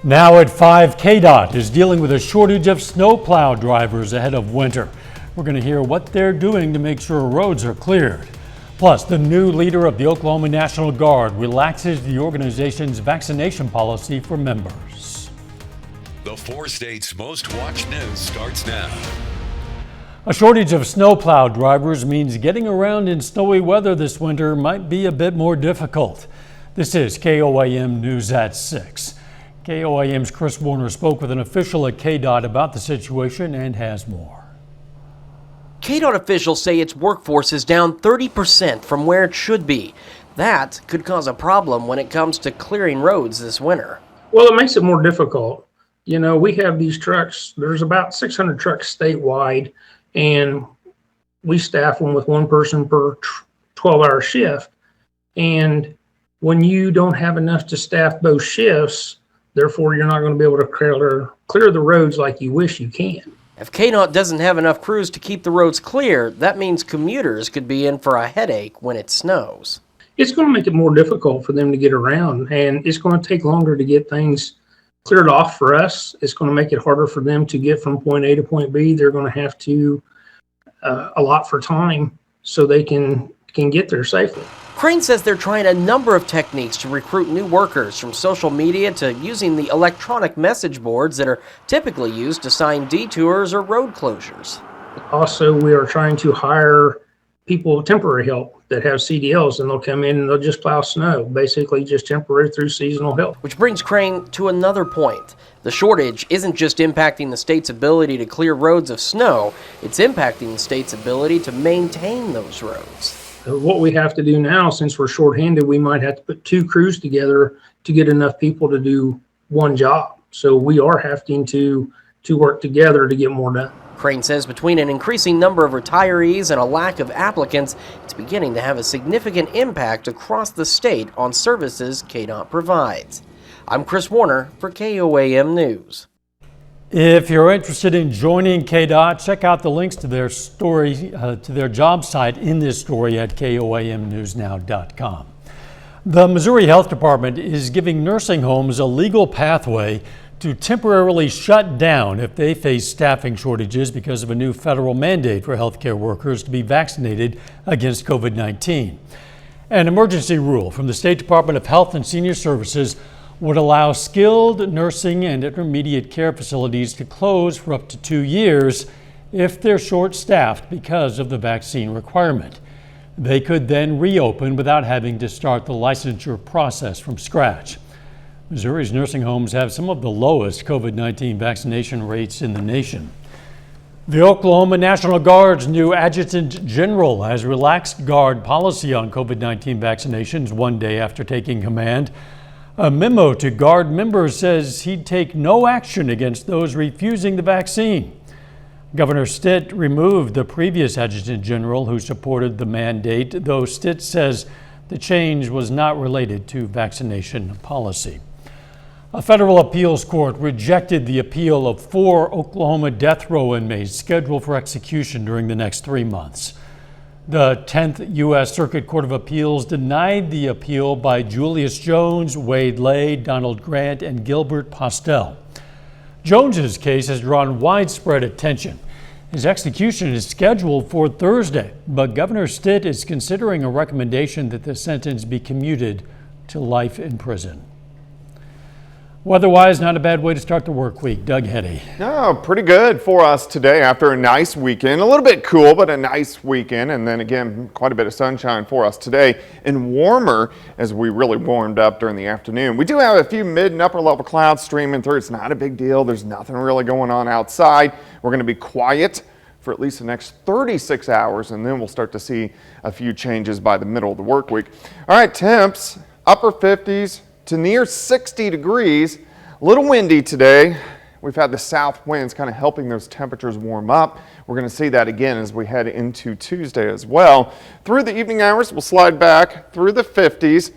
Now at 5, KDOT is dealing with a shortage of snowplow drivers ahead of winter. We're going to hear what they're doing to make sure roads are cleared. Plus, the new leader of the Oklahoma National Guard relaxes the organization's vaccination policy for members. The 4 states' most watched news starts now. A shortage of snowplow drivers means getting around in snowy weather this winter might be a bit more difficult. This is KOAM News at 6. KOAM's Chris Warner spoke with an official at KDOT about the situation and has more. KDOT officials say its workforce is down 30% from where it should be. That could cause a problem when it comes to clearing roads this winter. Well, it makes it more difficult. You know, we have these trucks, there's about 600 trucks statewide, and we staff them with one person per 12-hour shift. And when you don't have enough to staff both shifts, therefore you're not going to be able to clear the roads like you wish you can. If KDOT doesn't have enough crews to keep the roads clear, that means commuters could be in for a headache when it snows. It's going to make it more difficult for them to get around, and it's going to take longer to get things cleared off for us. It's going to make it harder for them to get from point A to point B. They're going to have to allot for time so they can get there safely. Crane says they're trying a number of techniques to recruit new workers, from social media to using the electronic message boards that are typically used to sign detours or road closures. Also, we are trying to hire people, temporary help, that have CDLs, and they'll come in and they'll just plow snow, basically just temporary through seasonal help. Which brings Crane to another point. The shortage isn't just impacting the state's ability to clear roads of snow, it's impacting the state's ability to maintain those roads. What we have to do now, since we're shorthanded, we might have to put 2 crews together to get enough people to do one job. So we are having to work together to get more done. Crane says between an increasing number of retirees and a lack of applicants, it's beginning to have a significant impact across the state on services KDOT provides. I'm Chris Warner for KOAM News. If you're interested in joining KDOT, check out the links to their story, to their job site in this story at KOAMnewsnow.com. The Missouri Health Department is giving nursing homes a legal pathway to temporarily shut down if they face staffing shortages because of a new federal mandate for healthcare workers to be vaccinated against COVID-19. An emergency rule from the State Department of Health and Senior Services would allow skilled nursing and intermediate care facilities to close for up to 2 years if they're short-staffed because of the vaccine requirement. They could then reopen without having to start the licensure process from scratch. Missouri's nursing homes have some of the lowest COVID-19 vaccination rates in the nation. The Oklahoma National Guard's new Adjutant General has relaxed Guard policy on COVID-19 vaccinations 1 day after taking command. A memo to Guard members says he'd take no action against those refusing the vaccine. Governor Stitt removed the previous Adjutant General who supported the mandate, though Stitt says the change was not related to vaccination policy. A federal appeals court rejected the appeal of 4 Oklahoma death row inmates scheduled for execution during the next 3 months. The 10th U.S. Circuit Court of Appeals denied the appeal by Julius Jones, Wade Lay, Donald Grant, and Gilbert Postel. Jones's case has drawn widespread attention. His execution is scheduled for Thursday, but Governor Stitt is considering a recommendation that the sentence be commuted to life in prison. Weather-wise, not a bad way to start the work week. Doug Heddy. No, pretty good for us today after a nice weekend. A little bit cool, but a nice weekend. And then again, quite a bit of sunshine for us today and warmer as we really warmed up during the afternoon. We do have a few mid and upper level clouds streaming through. It's not a big deal. There's nothing really going on outside. We're going to be quiet for at least the next 36 hours, and then we'll start to see a few changes by the middle of the work week. All right, temps, upper 50s to near 60 degrees. A little windy today. We've had the south winds kind of helping those temperatures warm up. We're going to see that again as we head into Tuesday as well. Through the evening hours, we'll slide back through the 50s.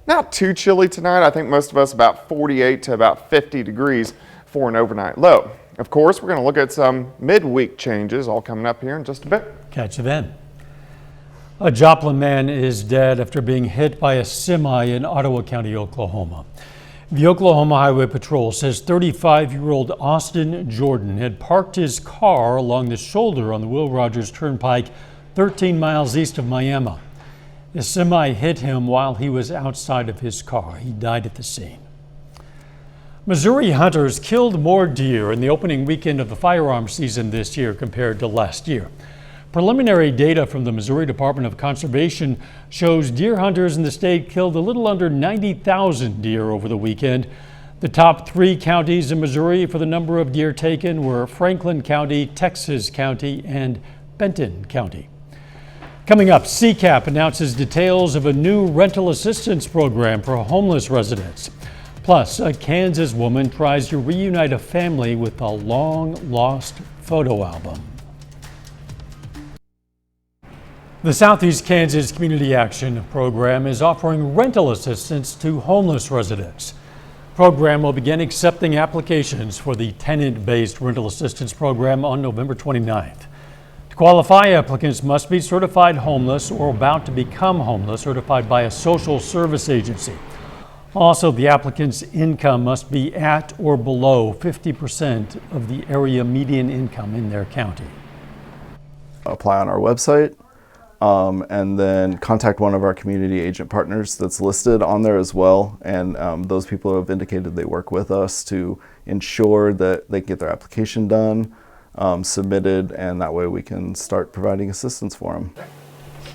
Not too chilly tonight. I think most of us about 48 to about 50 degrees for an overnight low. Of course, we're going to look at some midweek changes all coming up here in just a bit. Catch you then. A Joplin man is dead after being hit by a semi in Ottawa County, Oklahoma. The Oklahoma Highway Patrol says 35-year-old Austin Jordan had parked his car along the shoulder on the Will Rogers Turnpike 13 miles east of Miami. A semi hit him while he was outside of his car. He died at the scene. Missouri hunters killed more deer in the opening weekend of the firearms season this year compared to last year. Preliminary data from the Missouri Department of Conservation shows deer hunters in the state killed a little under 90,000 deer over the weekend. The top 3 counties in Missouri for the number of deer taken were Franklin County, Texas County, and Benton County. Coming up, Ccap announces details of a new rental assistance program for homeless residents. Plus, a Kansas woman tries to reunite a family with a long-lost photo album. The Southeast Kansas Community Action Program is offering rental assistance to homeless residents. The program will begin accepting applications for the tenant-based rental assistance program on November 29th. To qualify, applicants must be certified homeless or about to become homeless, certified by a social service agency. Also, the applicant's income must be at or below 50% of the area median income in their county. Apply on our website. And then contact one of our community agent partners that's listed on there as well. And those people have indicated they work with us to ensure that they get their application done, submitted, and that way we can start providing assistance for them.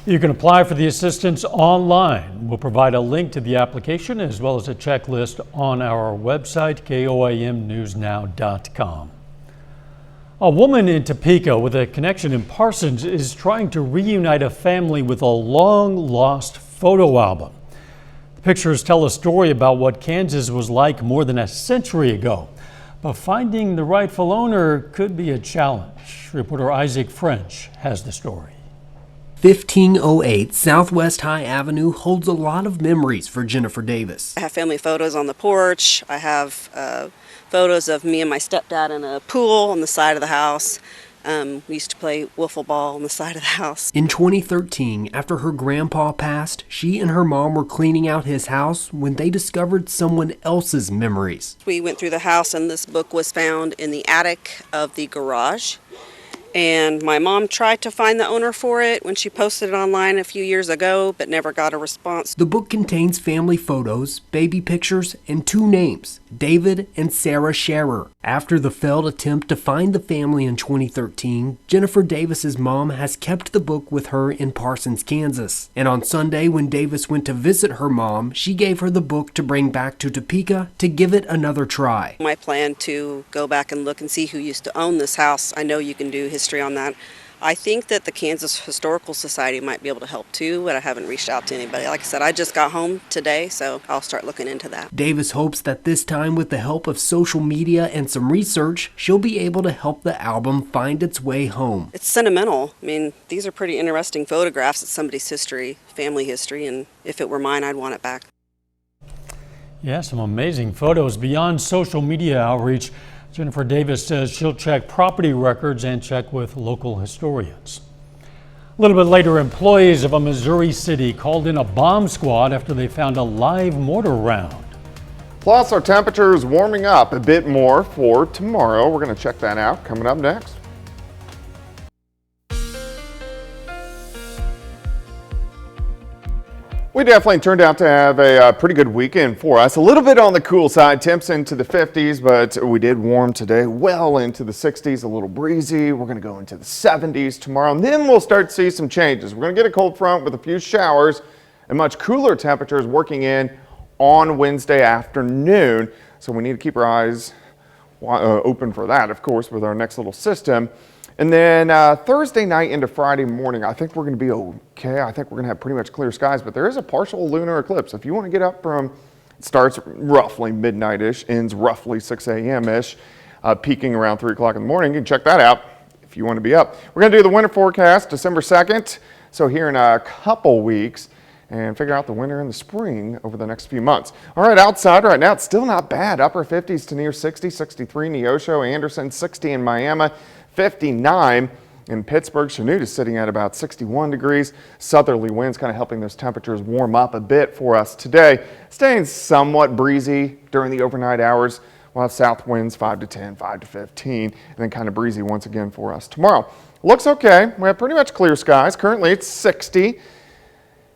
You can apply for the assistance online. We'll provide a link to the application as well as a checklist on our website, koamnewsnow.com. A woman in Topeka with a connection in Parsons is trying to reunite a family with a long-lost photo album. The pictures tell a story about what Kansas was like more than a century ago, but finding the rightful owner could be a challenge. Reporter Isaac French has the story. 1508 Southwest High Avenue holds a lot of memories for Jennifer Davis. I have family photos on the porch. I have photos of me and my stepdad in a pool on the side of the house. We used to play wiffle ball on the side of the house. In 2013, after her grandpa passed, she and her mom were cleaning out his house when they discovered someone else's memories. We went through the house and this book was found in the attic of the garage. And my mom tried to find the owner for it when she posted it online a few years ago, but never got a response. The book contains family photos, baby pictures, and 2 names, David and Sarah Scherer. After the failed attempt to find the family in 2013, Jennifer Davis's mom has kept the book with her in Parsons, Kansas. And on Sunday, when Davis went to visit her mom, she gave her the book to bring back to Topeka to give it another try. My plan to go back and look and see who used to own this house. I know you can do history on that. I think that the Kansas Historical Society might be able to help too, but I haven't reached out to anybody. Like I said, I just got home today, so I'll start looking into that. Davis hopes that this time, with the help of social media and some research, she'll be able to help the album find its way home. It's sentimental. I mean, these are pretty interesting photographs of somebody's history, family history, and if it were mine, I'd want it back. Yeah, some amazing photos. Beyond social media outreach, Jennifer Davis says she'll check property records and check with local historians. A little bit later, employees of a Missouri city called in a bomb squad after they found a live mortar round. Plus, our temperature is warming up a bit more for tomorrow. We're going to check that out coming up next. We definitely turned out to have a pretty good weekend for us. A little bit on the cool side, temps into the 50s, but we did warm today, well into the 60s, a little breezy. We're going to go into the 70s tomorrow, and then we'll start to see some changes. We're going to get a cold front with a few showers and much cooler temperatures working in on Wednesday afternoon. So we need to keep our eyes open for that, of course, with our next little system. And then Thursday night into Friday morning, I think we're going to be okay. I think we're going to have pretty much clear skies, but there is a partial lunar eclipse. If you want to get up from, it starts roughly midnight-ish, ends roughly 6 a.m.-ish, peaking around 3 o'clock in the morning. You can check that out if you want to be up. We're going to do the winter forecast December 2nd, so here in a couple weeks, and figure out the winter and the spring over the next few months. All right, outside right now, it's still not bad. Upper 50s to near 60, 63 Neosho, Anderson, 60 in Miami, 59 In Pittsburgh, Chanute is sitting at about 61 degrees. Southerly winds kind of helping those temperatures warm up a bit for us today. Staying somewhat breezy during the overnight hours. We'll have south winds 5 to 10, 5 to 15, and then kind of breezy once again for us tomorrow. Looks okay. We have pretty much clear skies. Currently it's 60.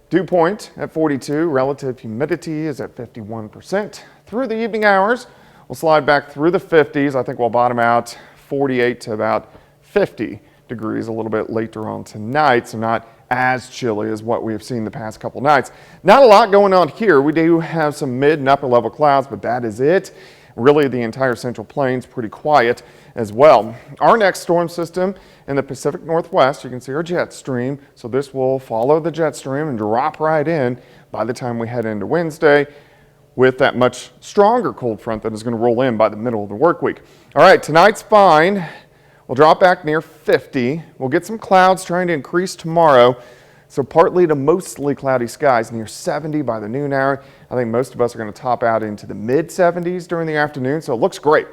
Dew point at 42. Relative humidity is at 51%. Through the evening hours, we'll slide back through the 50s. I think we'll bottom out 48 to about 50 degrees a little bit later on tonight, so not as chilly as what we have seen the past couple nights. Not a lot going on here. We do have some mid and upper level clouds, but that is it. Really, the entire Central Plains pretty quiet as well. Our next storm system in the Pacific Northwest, you can see our jet stream. So this will follow the jet stream and drop right in by the time we head into Wednesday with that much stronger cold front that is going to roll in by the middle of the work week. All right, tonight's fine. We'll drop back near 50. We'll get some clouds trying to increase tomorrow. So partly to mostly cloudy skies near 70 by the noon hour. I think most of us are going to top out into the mid 70s during the afternoon. So it looks great.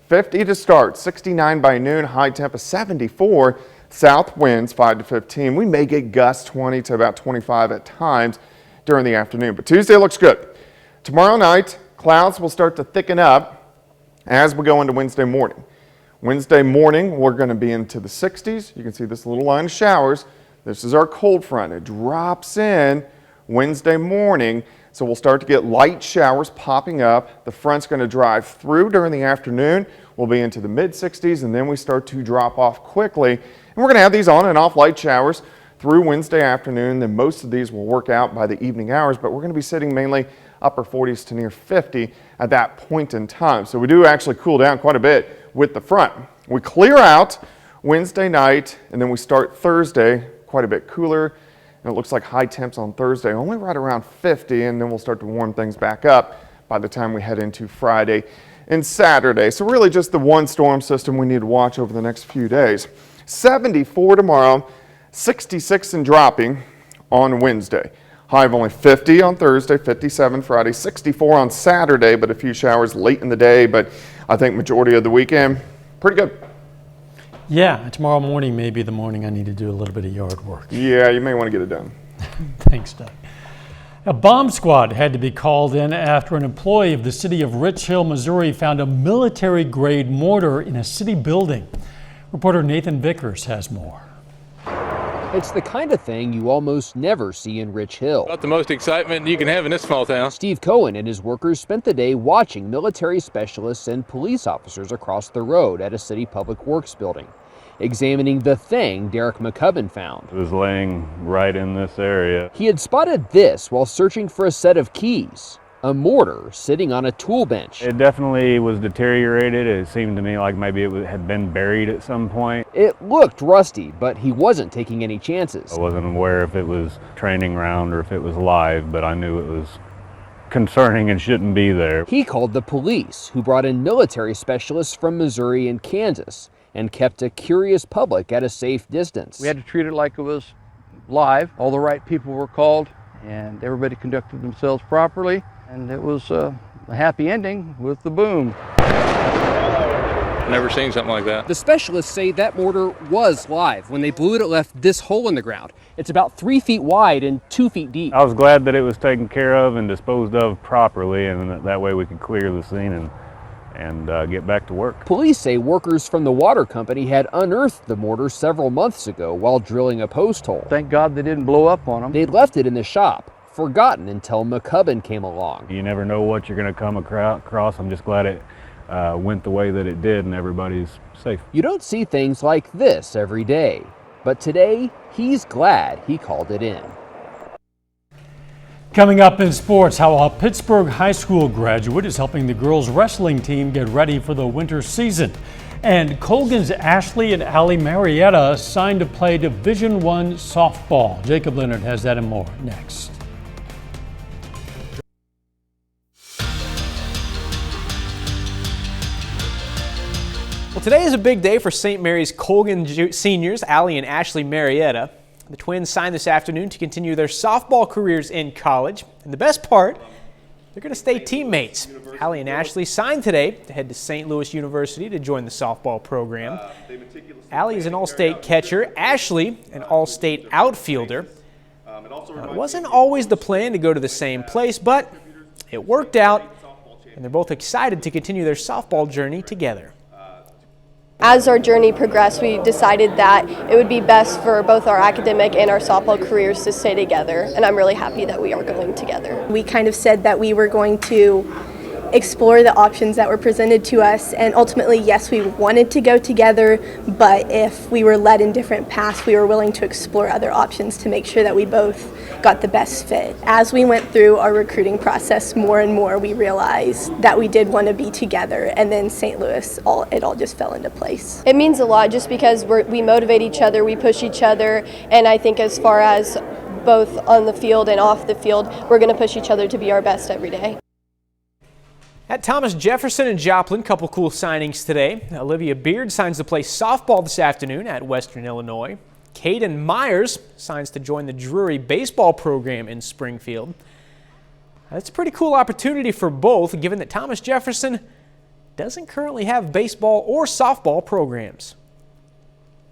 50 to start, 69 by noon, high temp of 74. South winds 5 to 15. We may get gusts 20 to about 25 at times during the afternoon. But Tuesday looks good. Tomorrow night, clouds will start to thicken up as we go into Wednesday morning. Wednesday morning, we're going to be into the 60s. You can see this little line of showers. This is our cold front. It drops in Wednesday morning, so we'll start to get light showers popping up. The front's going to drive through during the afternoon. We'll be into the mid 60s, and then we start to drop off quickly. And we're going to have these on and off light showers through Wednesday afternoon. Then most of these will work out by the evening hours, but we're going to be sitting mainly upper 40s to near 50 at that point in time. So we do actually cool down quite a bit with the front. We clear out Wednesday night, and then we start Thursday quite a bit cooler. And it looks like high temps on Thursday, only right around 50, and then we'll start to warm things back up by the time we head into Friday and Saturday. So really just the one storm system we need to watch over the next few days. 74 tomorrow, 66 and dropping on Wednesday. High of only 50 on Thursday, 57 Friday, 64 on Saturday, but a few showers late in the day, but I think majority of the weekend, pretty good. Yeah, tomorrow morning may be the morning I need to do a little bit of yard work. Yeah, you may want to get it done. Thanks, Doug. A bomb squad had to be called in after an employee of the city of Rich Hill, Missouri found a military-grade mortar in a city building. Reporter Nathan Vickers has more. It's the kind of thing you almost never see in Rich Hill. About the most excitement you can have in this small town. Steve Cohen and his workers spent the day watching military specialists and police officers across the road at a city public works building, examining the thing Derek McCubbin found. It was laying right in this area. He had spotted this while searching for a set of keys, a mortar sitting on a tool bench. It definitely was deteriorated. It seemed to me like maybe it had been buried at some point. It looked rusty, but he wasn't taking any chances. I wasn't aware if it was training ground or if it was live, but I knew it was concerning and shouldn't be there. He called the police, who brought in military specialists from Missouri and Kansas and kept a curious public at a safe distance. We had to treat it like it was live. All the right people were called and everybody conducted themselves properly. And it was a happy ending with the boom. Never seen something like that. The specialists say that mortar was live. When they blew it, it left this hole in the ground. It's about 3 feet wide and 2 feet deep. I was glad that it was taken care of and disposed of properly, and that way we could clear the scene and get back to work. Police say workers from the water company had unearthed the mortar several months ago while drilling a post hole. Thank God they didn't blow up on them. They'd left it in the shop, forgotten until McCubbin came along. You never know what you're going to come across. I'm just glad it went the way that it did and everybody's safe. You don't see things like this every day, but today he's glad he called it in. Coming up in sports, how a Pittsburgh high school graduate is helping the girls wrestling team get ready for the winter season. And Colgan's Ashley and Allie Marietta signed to play Division I softball. Jacob Leonard has that and more next. Well, today is a big day for St. Mary's Colgan seniors, Allie and Ashley Marietta. The twins signed this afternoon to continue their softball careers in college. And the best part, they're going to stay teammates. Allie and Ashley signed today to head to St. Louis University to join the softball program. Allie is an all-state catcher, Ashley an all-state outfielder. It wasn't always the plan to go to the same place, but it worked out, and they're both excited to continue their softball journey together. As our journey progressed, we decided that it would be best for both our academic and our softball careers to stay together, and I'm really happy that we are going together. We kind of said that we were going to explore the options that were presented to us, and ultimately, yes, we wanted to go together, but if we were led in different paths, we were willing to explore other options to make sure that we both got the best fit. As we went through our recruiting process, more and more we realized that we did want to be together, and then St. Louis, it all just fell into place. It means a lot just because we motivate each other, we push each other, and I think as far as both on the field and off the field, we're going to push each other to be our best every day. At Thomas Jefferson and Joplin, couple cool signings today. Olivia Beard signs to play softball this afternoon at Western Illinois. Caden Myers signs to join the Drury baseball program in Springfield. That's a pretty cool opportunity for both, given that Thomas Jefferson doesn't currently have baseball or softball programs.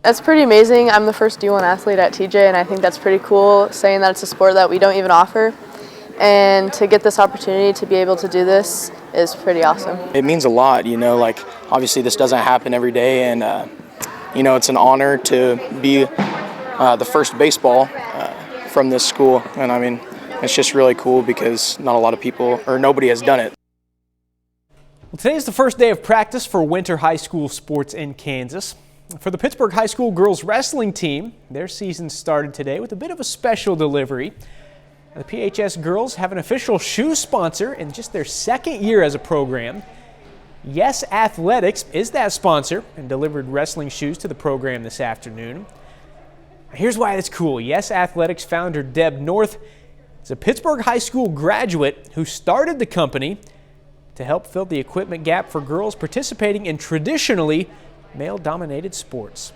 That's pretty amazing. I'm the first D1 athlete at TJ, and I think that's pretty cool, saying that it's a sport that we don't even offer. And to get this opportunity to be able to do this is pretty awesome. It means a lot, you know, like obviously this doesn't happen every day, and you know, it's an honor to be the first baseball from this school, and I mean, it's just really cool because not a lot of people, or nobody has done it. Well, today is the first day of practice for winter high school sports in Kansas. For the Pittsburgh High School girls wrestling team, their season started today with a bit of a special delivery. The PHS girls have an official shoe sponsor in just their second year as a program. Yes Athletics is that sponsor and delivered wrestling shoes to the program this afternoon. Here's why it's cool. Yes Athletics founder Deb North is a Pittsburgh High School graduate who started the company to help fill the equipment gap for girls participating in traditionally male-dominated sports.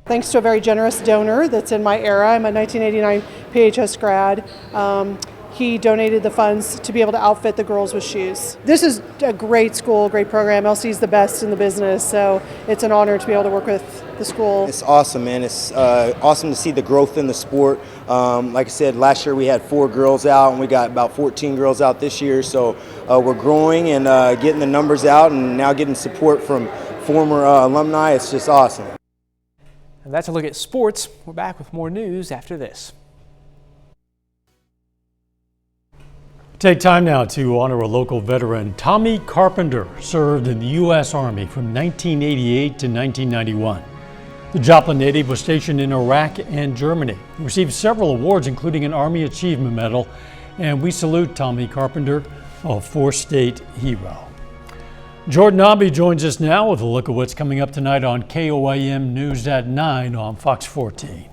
Thanks to a very generous donor that's in my era. I'm a 1989 PHS grad. He donated the funds to be able to outfit the girls with shoes. This is a great school, great program. LC is the best in the business, so it's an honor to be able to work with the school. It's awesome, man. It's awesome to see the growth in the sport. Like I said, last year we had 4 girls out, and we got about 14 girls out this year, so we're growing and getting the numbers out, and now getting support from former alumni. It's just awesome. And that's a look at sports. We're back with more news after this. Take time now to honor a local veteran. Tommy Carpenter served in the U.S. Army from 1988 to 1991. The Joplin native was stationed in Iraq and Germany. He received several awards, including an Army Achievement Medal, and we salute Tommy Carpenter, a 4-state hero. Jordan Nobby joins us now with a look at what's coming up tonight on KOAM News at 9 on Fox 14.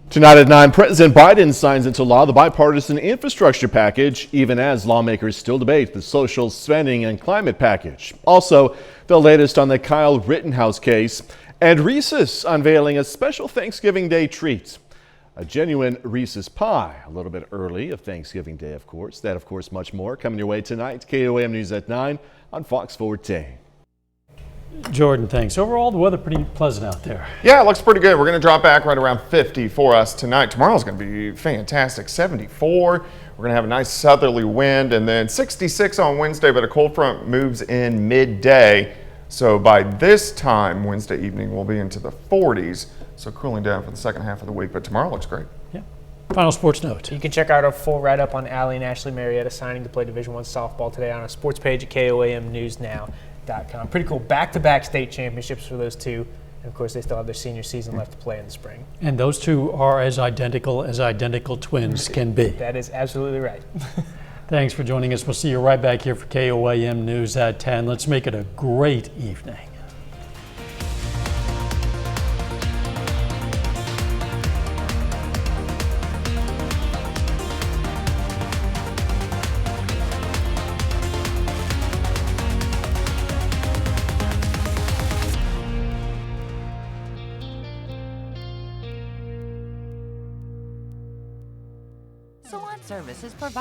Tonight at 9, President Biden signs into law the bipartisan infrastructure package, even as lawmakers still debate the social spending and climate package. Also, the latest on the Kyle Rittenhouse case, and Reese's unveiling a special Thanksgiving Day treat. A genuine Reese's pie, a little bit early of Thanksgiving Day, of course. That, of course, much more coming your way tonight. KOAM News at 9 on Fox 14. Jordan, thanks. Overall, the weather pretty pleasant out there. Yeah, it looks pretty good. We're going to drop back right around 50 for us tonight. Tomorrow's going to be fantastic. 74. We're going to have a nice southerly wind, and then 66 on Wednesday, but a cold front moves in midday. So by this time, Wednesday evening, we'll be into the 40s. So cooling down for the second half of the week, but tomorrow looks great. Yeah. Final sports note. You can check out our full write-up on Allie and Ashley Marietta signing to play Division I softball today on our sports page at KOAMNewsNow.com. Pretty cool. Back-to-back state championships for those two. And, of course, they still have their senior season left to play in the spring. And those two are as identical twins can be. That is absolutely right. Thanks for joining us. We'll see you right back here for KOAM News at 10. Let's make it a great evening. Salon service is provided